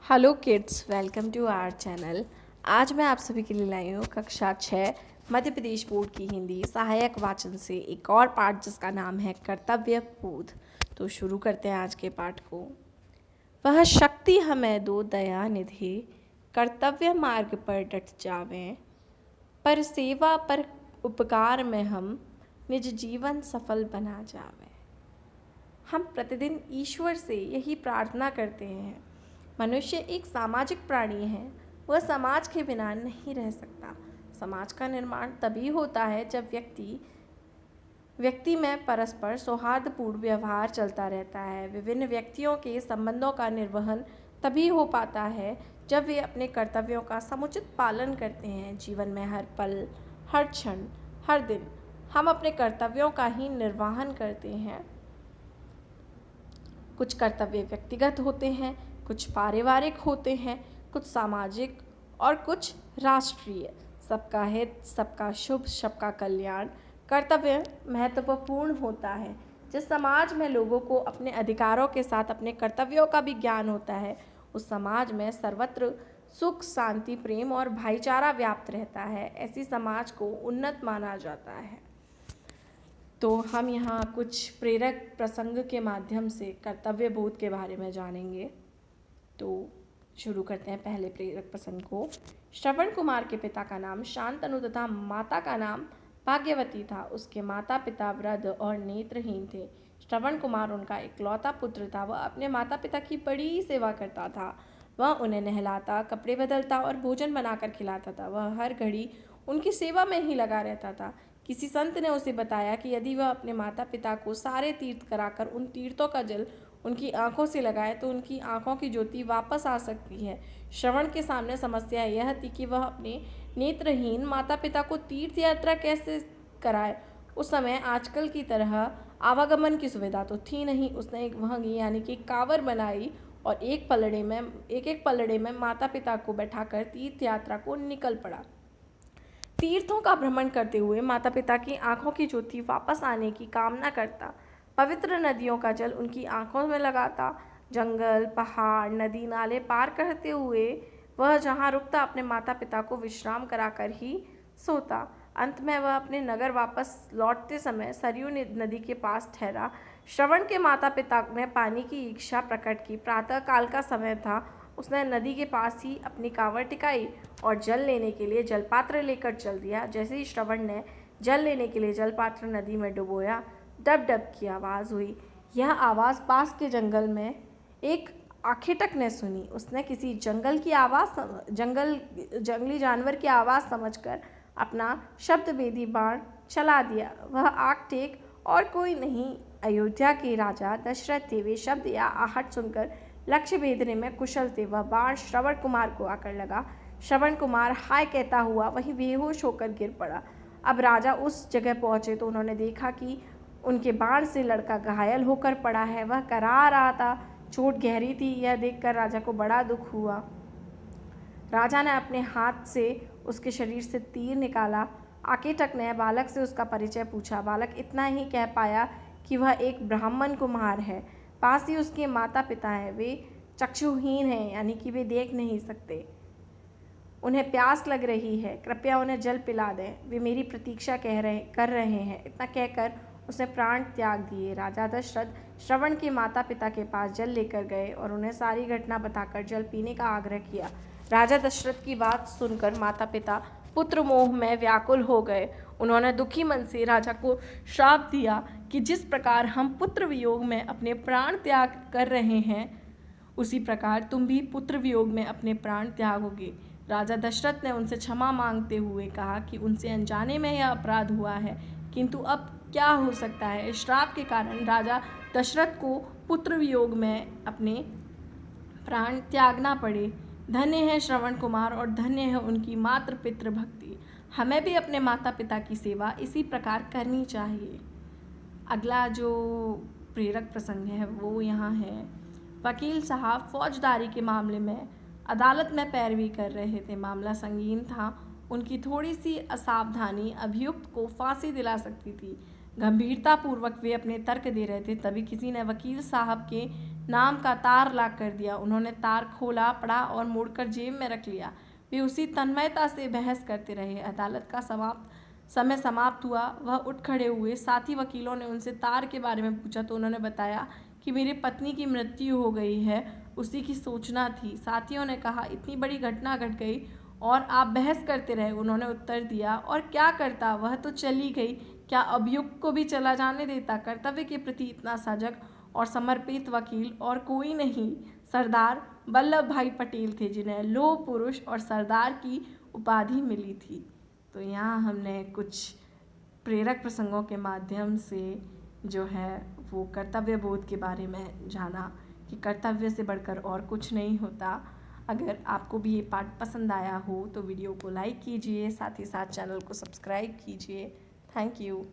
Hello kids, welcome to our channel. आज मैं आप सभी के लिए लाई हूँ कक्षा 6 मध्य प्रदेश बोर्ड की हिंदी सहायक वाचन से एक और पाठ जिसका नाम है कर्तव्य बोध। तो शुरू करते हैं आज के पाठ को। वह शक्ति हमें दो दया निधि, कर्तव्य मार्ग पर डट जावें, पर सेवा पर उपकार में हम निज जीवन सफल बना जावें। हम प्रतिदिन ईश्वर से यही प्रार्थना करते हैं। मनुष्य एक सामाजिक प्राणी है, वह समाज के बिना नहीं रह सकता। समाज का निर्माण तभी होता है जब व्यक्ति में परस्पर सौहार्दपूर्ण व्यवहार चलता रहता है। विभिन्न व्यक्तियों के संबंधों का निर्वहन तभी हो पाता है जब वे अपने कर्तव्यों का समुचित पालन करते हैं। जीवन में हर पल, हर क्षण, हर दिन हम अपने कर्तव्यों का ही निर्वहन करते हैं। कुछ कर्तव्य व्यक्तिगत होते हैं, कुछ पारिवारिक होते हैं, कुछ सामाजिक और कुछ राष्ट्रीय। सबका हित, सबका शुभ, सबका कल्याण कर्तव्य महत्वपूर्ण होता है। जिस समाज में लोगों को अपने अधिकारों के साथ अपने कर्तव्यों का भी ज्ञान होता है, उस समाज में सर्वत्र सुख, शांति, प्रेम और भाईचारा व्याप्त रहता है। ऐसी समाज को उन्नत माना जाता है। तो हम यहाँ कुछ प्रेरक प्रसंग के माध्यम से कर्तव्य बोध के बारे में जानेंगे। तो शुरू करते हैं पहले प्रेरक प्रसंग को। श्रवण कुमार के पिता का नाम शांतनु तथा माता का नाम भाग्यवती था। उसके माता पिता वृद्ध और नेत्रहीन थे। श्रवण कुमार उनका इकलौता पुत्र था। वह अपने माता पिता की बड़ी सेवा करता था। वह उन्हें नहलाता, कपड़े बदलता और भोजन बनाकर खिलाता था। वह हर घड़ी उनकी सेवा में ही लगा रहता था। किसी संत ने उसे बताया कि यदि वह अपने माता पिता को सारे तीर्थ कराकर उन तीर्थों का जल उनकी आंखों से लगाए तो उनकी आंखों की ज्योति वापस आ सकती है। श्रवण के सामने समस्या यह थी कि वह अपने नेत्रहीन माता पिता को तीर्थ यात्रा कैसे कराए। उस समय आजकल की तरह आवागमन की सुविधा तो थी नहीं। उसने एक वहंगी यानी कि कांवर बनाई और एक पलड़े में माता पिता को बैठाकर तीर्थ यात्रा को निकल पड़ा। तीर्थों का भ्रमण करते हुए माता पिता की आंखों की ज्योति वापस आने की कामना करता। पवित्र नदियों का जल उनकी आंखों में लगाता। जंगल, पहाड़, नदी, नाले पार करते हुए वह जहाँ रुकता अपने माता पिता को विश्राम कराकर ही सोता। अंत में वह अपने नगर वापस लौटते समय सरयू नदी के पास ठहरा। श्रवण के माता पिता ने पानी की इच्छा प्रकट की। प्रातः काल का समय था। उसने नदी के पास ही अपनी कांवर टिकाई और जल लेने के लिए जलपात्र लेकर चल दिया। जैसे ही श्रवण ने जल लेने के लिए जलपात्र नदी में डुबोया, डब डब की आवाज़ हुई। यह आवाज़ पास के जंगल में एक आखेटक ने सुनी। उसने किसी जंगली जानवर की आवाज़ समझकर अपना शब्दभेदी बाण चला दिया। वह आग टेक और कोई नहीं, अयोध्या के राजा दशरथ थे। वे शब्द या आहट सुनकर लक्ष्य भेदने में कुशल थे। वह बाण श्रवण कुमार को आकर लगा। श्रवण कुमार हाय कहता हुआ वहीं बेहोश होकर गिर पड़ा। अब राजा उस जगह पहुंचे तो उन्होंने देखा कि उनके बाण से लड़का घायल होकर पड़ा है। वह करा रहा था, चोट गहरी थी। यह देखकर राजा को बड़ा दुख हुआ। राजा ने अपने हाथ से उसके शरीर से तीर निकाला। आकेटक ने बालक से उसका परिचय पूछा। बालक इतना ही कह पाया कि वह एक ब्राह्मण कुम्हार है। पास ही उसके माता पिता हैं। वे चक्षुहीन हैं, यानी कि वे देख नहीं सकते। उन्हें प्यास लग रही है, कृपया उन्हें जल पिला दें। वे मेरी प्रतीक्षा कर रहे हैं। इतना कहकर उसने प्राण त्याग दिए। राजा दशरथ श्रवण के माता पिता के पास जल लेकर गए और उन्हें सारी घटना बताकर जल पीने का आग्रह किया। राजा दशरथ की बात सुनकर माता पिता पुत्र मोह में व्याकुल हो गए। उन्होंने दुखी मन से राजा को श्राप दिया कि जिस प्रकार हम पुत्र वियोग में अपने प्राण त्याग कर रहे हैं, उसी प्रकार तुम भी पुत्र वियोग में अपने प्राण त्यागोगे। राजा दशरथ ने उनसे क्षमा मांगते हुए कहा कि उनसे अनजाने में यह अपराध हुआ है, किंतु अब क्या हो सकता है। श्राप के कारण राजा दशरथ को पुत्र वियोग में अपने प्राण त्यागना पड़े। धन्य है श्रवण कुमार और धन्य है उनकी मातृ पितृ भक्ति। हमें भी अपने माता पिता की सेवा इसी प्रकार करनी चाहिए। अगला जो प्रेरक प्रसंग है वो यहाँ है। वकील साहब फौजदारी के मामले में अदालत में पैरवी कर रहे थे। मामला संगीन था। उनकी थोड़ी सी असावधानी अभियुक्त को फांसी दिला सकती थी। गंभीरतापूर्वक वे अपने तर्क दे रहे थे, तभी किसी ने वकील साहब के नाम का तार ला कर दिया। उन्होंने तार खोला, पढ़ा और मोड़कर जेब में रख लिया। वे उसी तन्मयता से बहस करते रहे। अदालत का समय समाप्त हुआ। वह उठ खड़े हुए। साथी वकीलों ने उनसे तार के बारे में पूछा तो उन्होंने बताया कि मेरी पत्नी की मृत्यु हो गई है, उसी की सूचना थी। साथियों ने कहा, इतनी बड़ी घटना घट गई और आप बहस करते रहे। उन्होंने उत्तर दिया, और क्या करता, वह तो चली गई, क्या अभियुक्त को भी चला जाने देता। कर्तव्य के प्रति इतना सजग और समर्पित वकील और कोई नहीं, सरदार वल्लभ भाई पटेल थे, जिन्हें लौह पुरुष और सरदार की उपाधि मिली थी। तो यहाँ हमने कुछ प्रेरक प्रसंगों के माध्यम से जो है वो कर्तव्य बोध के बारे में जाना कि कर्तव्य से बढ़कर और कुछ नहीं होता। अगर आपको भी ये पाठ पसंद आया हो तो वीडियो को लाइक कीजिए, साथ ही साथ चैनल को सब्सक्राइब कीजिए। Thank you.